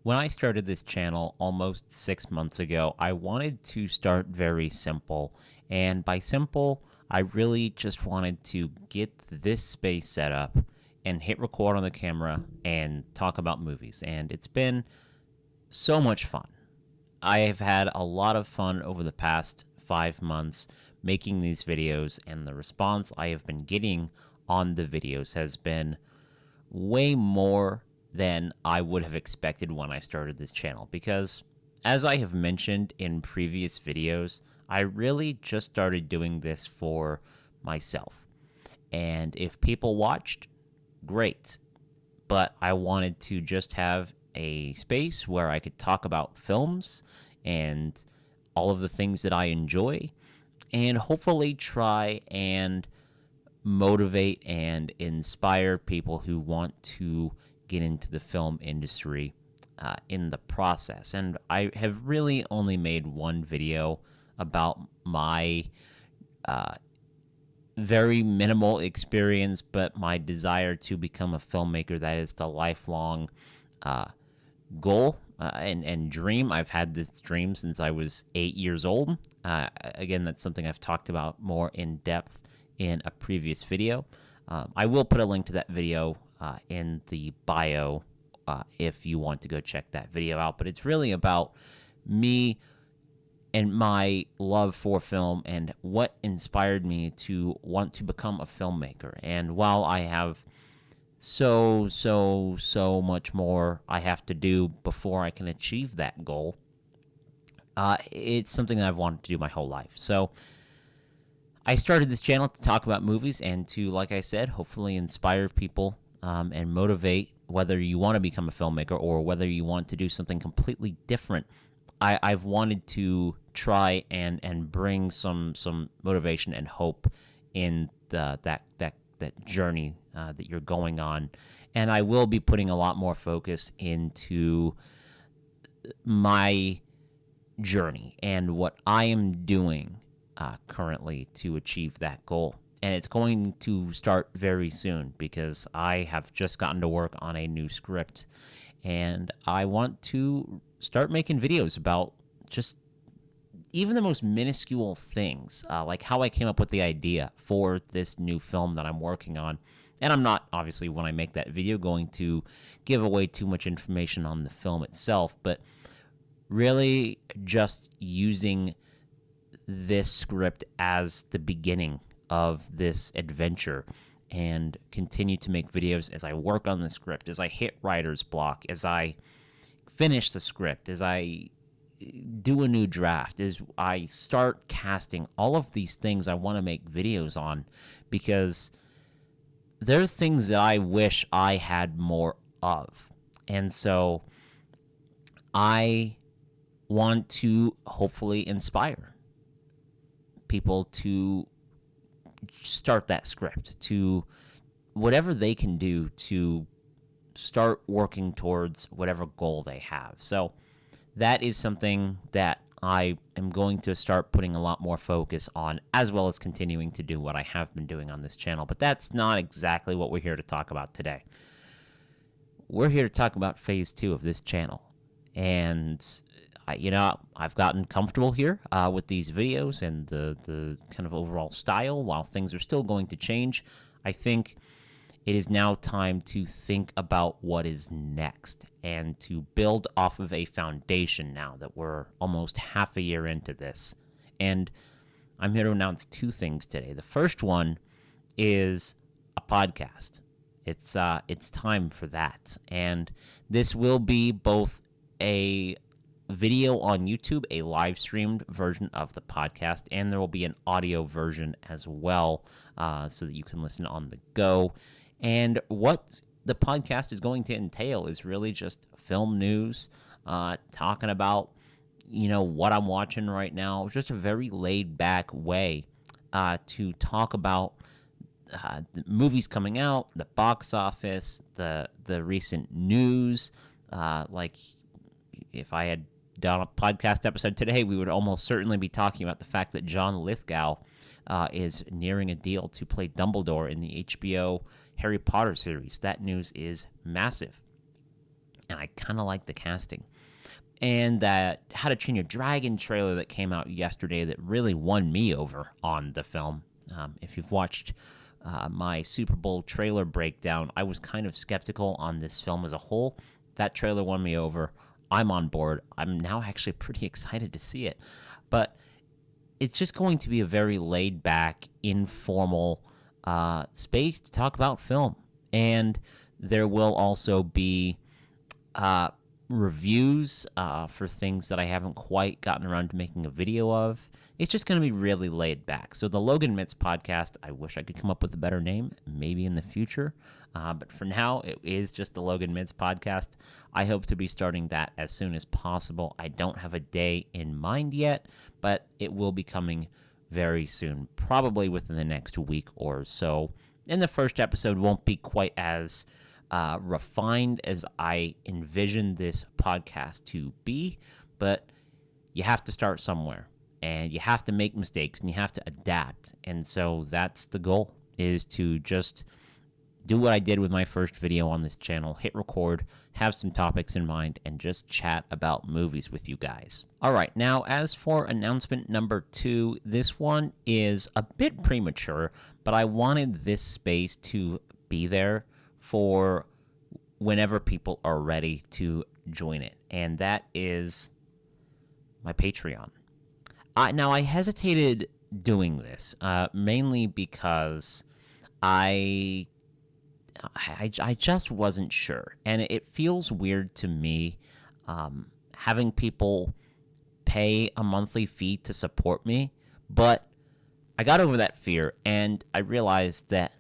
When I started this channel almost 6 months ago, I wanted to start very simple. And by simple, I really just wanted to get this space set up and hit record on the camera and talk about movies. And it's been so much fun. I have had a lot of fun over the past 5 months making these videos, and the response I have been getting on the videos has been way more than I would have expected when I started this channel. Because, as I have mentioned in previous videos, I really just started doing this for myself. And if people watched, great. But I wanted to just have a space where I could talk about films and all of the things that I enjoy, and hopefully try and motivate and inspire people who want to get into the film industry in the process. And I have really only made one video about my very minimal experience, but my desire to become a filmmaker. That is the lifelong goal and dream. I've had this dream since I was 8 years old. Again, that's something I've talked about more in depth in a previous video. I will put a link to that video in the bio if you want to go check that video out. But it's really about me and my love for film and what inspired me to want to become a filmmaker. And while I have so much more I have to do before I can achieve that goal, it's something that I've wanted to do my whole life. So I started this channel to talk about movies and to, like I said, hopefully inspire people and motivate, whether you want to become a filmmaker or whether you want to do something completely different. I've wanted to try and bring some motivation and hope in that journey that you're going on. And I will be putting a lot more focus into my journey and what I am doing currently to achieve that goal. And it's going to start very soon because I have just gotten to work on a new script, and I want to start making videos about just even the most minuscule things, like how I came up with the idea for this new film that I'm working on. And I'm not, obviously, when I make that video, going to give away too much information on the film itself, but really just using this script as the beginning of this adventure and continue to make videos as I work on the script, as I hit writer's block, as I finish the script, as I do a new draft, as I start casting. All of these things I want to make videos on because they're things that I wish I had more of. And so I want to hopefully inspire people to start that script, to whatever they can do to start working towards whatever goal they have. So that is something that I am going to start putting a lot more focus on, as well as continuing to do what I have been doing on this channel. But that's not exactly what we're here to talk about today. We're here to talk about phase 2 of this channel. And I've gotten comfortable here with these videos and the kind of overall style. While things are still going to change, I think it is now time to think about what is next and to build off of a foundation now that we're almost half a year into this. And I'm here to announce two things today. The first one is a podcast. It's time for that. And this will be both a video on YouTube, a live streamed version of the podcast, and there will be an audio version as well, so that you can listen on the go. And what the podcast is going to entail is really just film news, talking about what I'm watching right now. Just a very laid back way to talk about the movies coming out, the box office, the recent news. Like if I had done a podcast episode today, we would almost certainly be talking about the fact that John Lithgow is nearing a deal to play Dumbledore in the HBO Harry Potter series. That news is massive. and I kind of like the casting. And that How to Train Your Dragon trailer that came out yesterday that really won me over on the film. If you've watched my Super Bowl trailer breakdown, I was kind of skeptical on this film as a whole. That trailer won me over. I'm on board. I'm now actually pretty excited to see it. But it's just going to be a very laid back, informal space to talk about film. And there will also be reviews for things that I haven't quite gotten around to making a video of. It's just going to be really laid back. So the Logan Mitz podcast, I wish I could come up with a better name, maybe in the future. But for now, it is just the Logan Mitz podcast. I hope to be starting that as soon as possible. I don't have a day in mind yet, but it will be coming very soon, probably within the next week or so. And the first episode won't be quite as refined as I envision this podcast to be, but you have to start somewhere. And you have to make mistakes, and you have to adapt. And so that's the goal, is to just do what I did with my first video on this channel, hit record, have some topics in mind, and just chat about movies with you guys. All right, now as for announcement number 2, this one is a bit premature, but I wanted this space to be there for whenever people are ready to join it, and that is my Patreon. Now, I hesitated doing this, mainly because I just wasn't sure. And it feels weird to me having people pay a monthly fee to support me. But I got over that fear, and I realized that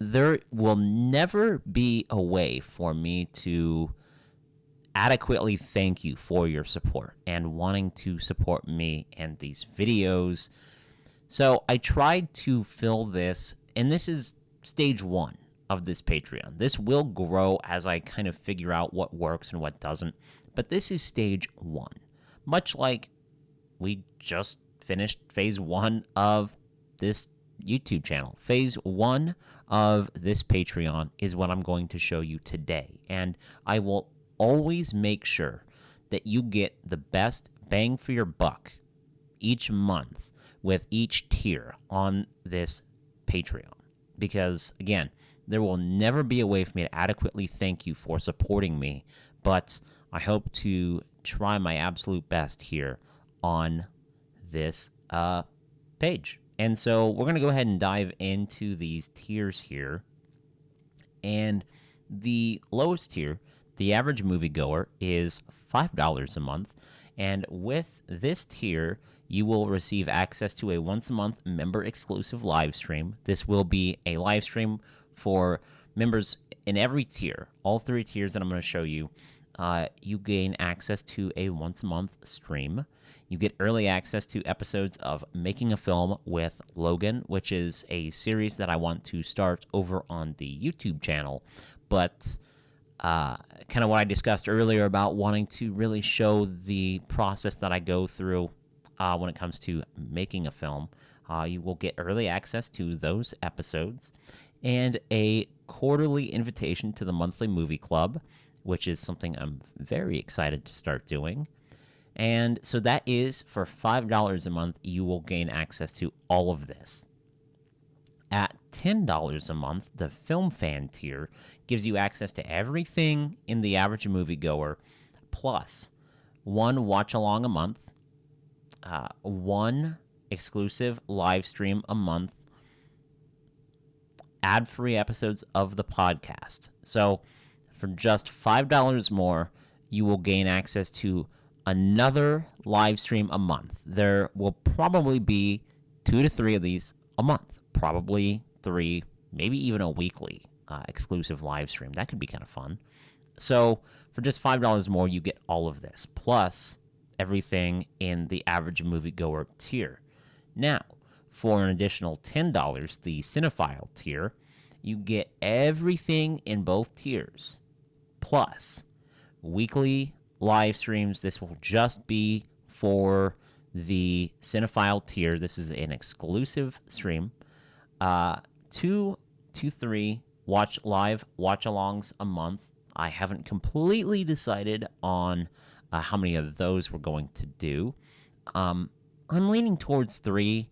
there will never be a way for me to adequately thank you for your support and wanting to support me and these videos. So I tried to fill this, and this is stage 1 of this Patreon. This will grow as I kind of figure out what works and what doesn't, but this is stage 1. Much like we just finished phase 1 of this YouTube channel. Phase 1 of this Patreon is what I'm going to show you today, and I will always make sure that you get the best bang for your buck each month with each tier on this Patreon. Because, again, there will never be a way for me to adequately thank you for supporting me, but I hope to try my absolute best here on this page. And so we're going to go ahead and dive into these tiers here. And the lowest tier, the average moviegoer, is $5 a month, and with this tier, you will receive access to a once-a-month member-exclusive live stream. This will be a live stream for members in every tier. All 3 tiers that I'm going to show you, you gain access to a once-a-month stream. You get early access to episodes of Making a Film with Logan, which is a series that I want to start over on the YouTube channel, but kind of what I discussed earlier about wanting to really show the process that I go through when it comes to making a film. You will get early access to those episodes and a quarterly invitation to the monthly movie club, which is something I'm very excited to start doing. And so that is for $5 a month, you will gain access to all of this. At $10 a month, the Film Fan tier gives you access to everything in the average moviegoer, plus 1 watch-along a month, 1 exclusive live stream a month, ad-free episodes of the podcast. So for just $5 more, you will gain access to another live stream a month. There will probably be 2 to 3 of these a month. Probably 3, maybe even a weekly exclusive live stream. That could be kind of fun. So for just $5 more, you get all of this, plus everything in the average moviegoer tier. Now, for an additional $10, the Cinephile tier, you get everything in both tiers, plus weekly live streams. This will just be for the Cinephile tier. This is an exclusive stream. 2 to 3 watch-alongs a month. I haven't completely decided on how many of those we're going to do. I'm leaning towards 3,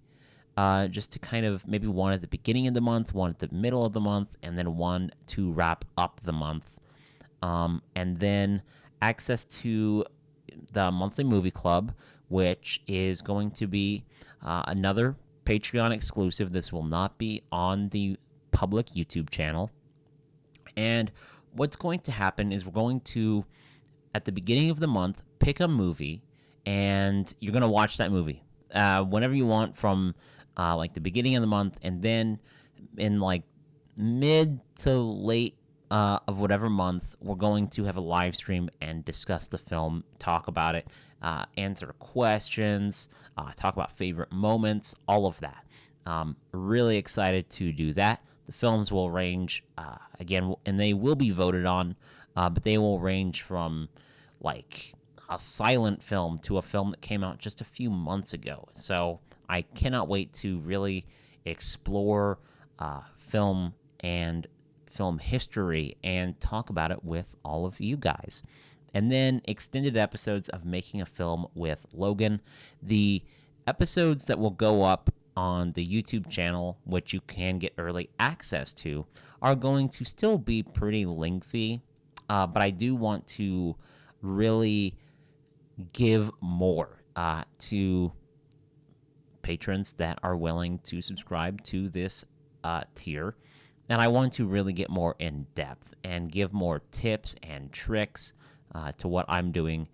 just to kind of maybe one at the beginning of the month, one at the middle of the month, and then one to wrap up the month. And then access to the monthly movie club, which is going to be another Patreon exclusive. This will not be on the public YouTube channel. And what's going to happen is we're going to, at the beginning of the month, pick a movie, and you're going to watch that movie whenever you want from like the beginning of the month, and then in like mid to late of whatever month, we're going to have a live stream and discuss the film, talk about it, answer questions, talk about favorite moments, all of that. Really excited to do that. The films will range, again, and they will be voted on, but they will range from like a silent film to a film that came out just a few months ago. So I cannot wait to really explore film and film history and talk about it with all of you guys. And then extended episodes of Making a Film with Logan. The episodes that will go up on the YouTube channel, which you can get early access to, are going to still be pretty lengthy, but I do want to really give more to patrons that are willing to subscribe to this tier. And I want to really get more in depth and give more tips and tricks to what I'm doing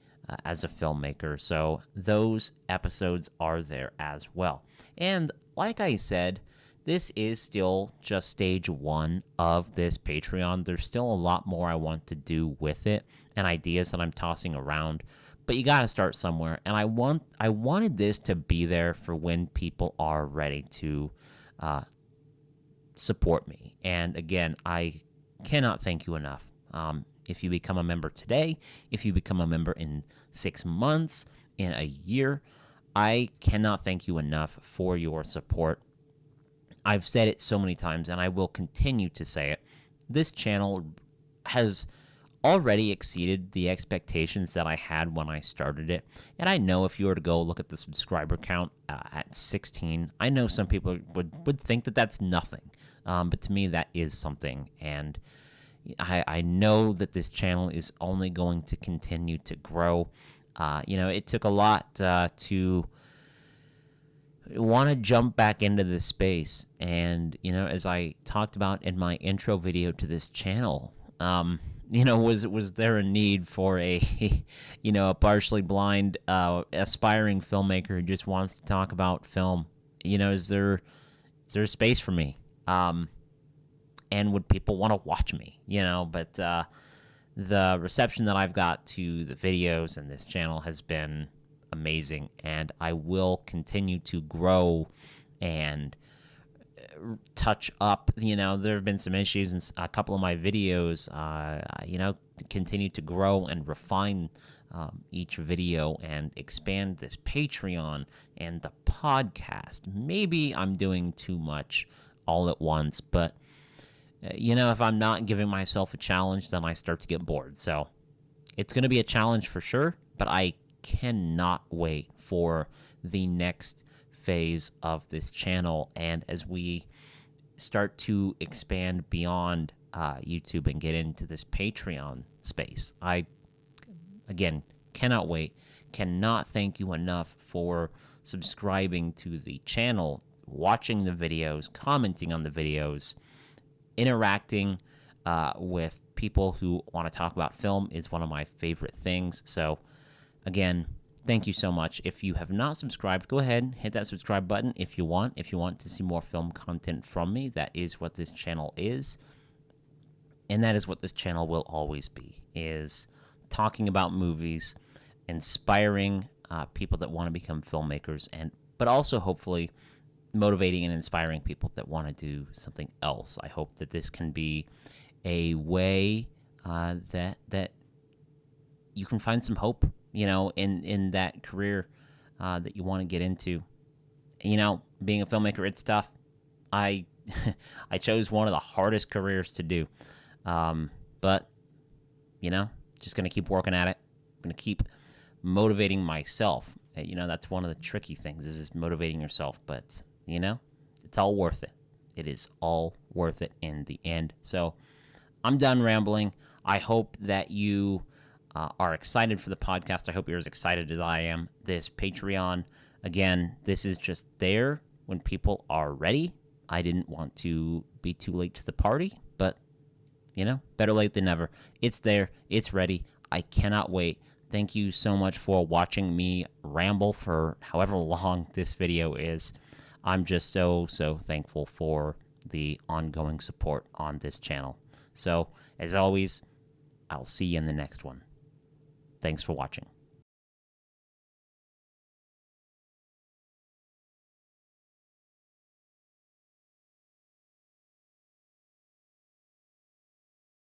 as a filmmaker. So those episodes are there as well. And like I said, this is still just stage 1 of this Patreon. There's still a lot more I want to do with it and ideas that I'm tossing around. But you got to start somewhere. And I wanted this to be there for when people are ready to support me. And again, I cannot thank you enough. If you become a member today, if you become a member in 6 months, in a year, I cannot thank you enough for your support. I've said it so many times, and I will continue to say it. This channel has already exceeded the expectations that I had when I started it. And I know if you were to go look at the subscriber count at 16, I know some people would think that that's nothing. But to me, that is something. And I know that this channel is only going to continue to grow. It took a lot to want to jump back into this space. And, as I talked about in my intro video to this channel, was there a need for a, a partially blind, aspiring filmmaker who just wants to talk about film? Is there a space for me? And would people want to watch me? But the reception that I've got to the videos and this channel has been amazing, and I will continue to grow and touch up. There have been some issues in a couple of my videos, continue to grow and refine each video and expand this Patreon and the podcast. Maybe I'm doing too much all at once, but if I'm not giving myself a challenge, then I start to get bored. So it's going to be a challenge for sure, but I cannot wait for the next phase of this channel. And as we start to expand beyond YouTube and get into this Patreon space, I, again, cannot wait. Cannot thank you enough for subscribing to the channel, watching the videos, commenting on the videos, interacting with people who want to talk about film is one of my favorite things. So, again, thank you so much. If you have not subscribed, go ahead and hit that subscribe button if you want. If you want to see more film content from me, that is what this channel is. And that is what this channel will always be, is talking about movies, inspiring people that want to become filmmakers, but also hopefully motivating and inspiring people that want to do something else. I hope that this can be a way that you can find some hope, in that career that you want to get into. Being a filmmaker, it's tough. I I chose one of the hardest careers to do, but you know, just going to keep working at it. I'm going to keep motivating myself. You know, that's one of the tricky things is motivating yourself. But, you know, it's all worth it. It is all worth it in the end. So I'm done rambling. I hope that you are excited for the podcast. I hope you're as excited as I am. This Patreon, again, this is just there when people are ready. I didn't want to be too late to the party, but, you know, better late than never. It's there. It's ready. I cannot wait. Thank you so much for watching me ramble for however long this video is. I'm just so thankful for the ongoing support on this channel. So, as always, I'll see you in the next one. Thanks for watching.